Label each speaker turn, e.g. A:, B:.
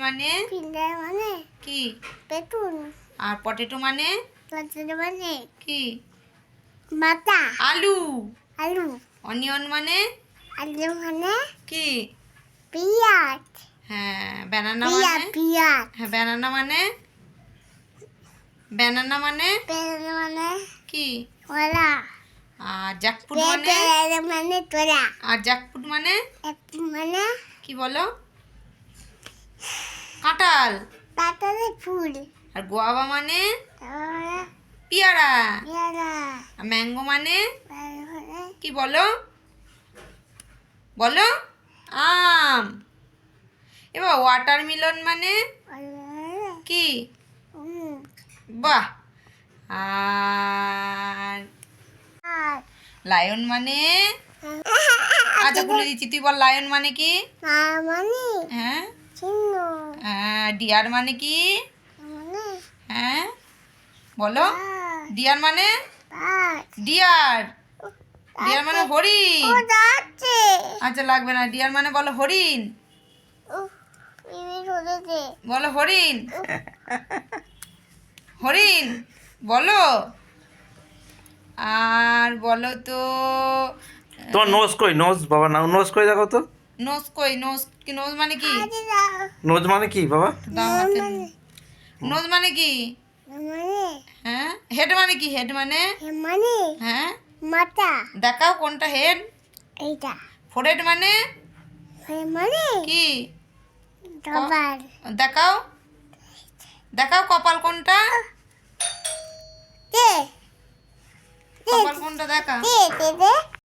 A: মানে কি?
B: বেগুন।
A: আর পটেটো মানে
B: পটেটো মানে
A: কি?
B: মাথা।
A: আলু।
B: আলু।
A: অনিয়ন মানে
B: আলু মানে
A: কি?
B: পেঁয়াজ।
A: হ্যাঁ। ব্যানানা
B: পেঁয়াজ
A: মানে
B: পেঁয়াজ।
A: হ্যাঁ ব্যানানা মানে ব্যানানা মানে
B: পেঁয়াজ মানে
A: কি?
B: কলা।
A: আর জ্যাকফ্রুট মানে
B: মানে তোরা।
A: আর জ্যাকফ্রুট মানে
B: মানে
A: কি বলো? কাঁঠাল।
B: কাঁঠালের ফুল।
A: আর গোয়াবা মানে
B: তারপরে
A: পেয়ারা।
B: পেয়ারা।
A: আর ম্যাঙ্গো মানে
B: তারপরে
A: কি বলো? বলো। আম। এবার ওয়াটারমেলন মানে কি? বাহ। আর লায়ন মানে আচ্ছা বলে দিচ্ছি, তুই বল লায়ন মানে কি?
B: মানে
A: হ্যাঁ
B: চিহ্ন।
A: হ্যাঁ। ডিয়ার মানে কি?
B: মানে
A: হ্যাঁ বলো। ডিয়ার মানে ডিয়ার। ডিয়ার মানে হরিণ। আচ্ছা লাগবে না। ডিয়ার মানে বলো হরিণ। বলো হরিণ। হরিণ বলো। আর বলো তো
C: তোমার নোজ কই? নোজ বাবা, না নোজ কই দেখো তো।
A: নোজ কই? নোজ কি? নোজ মানে কি?
C: নোজ মানে কি বাবা?
A: দাও হাতে। নোজ মানে কি? হ্যাঁ। হেড মানে কি? হেড মানে
B: মানে
A: হ্যাঁ
B: মাথা।
A: দেখাও কোনটা হেড।
B: এইটা
A: ফোরহেড মানে
B: মানে
A: কি?
B: কপাল।
A: দেখাও দেখাও কপাল কোনটা?
B: দে
A: কপাল কোনটা দেখা।
B: দে দে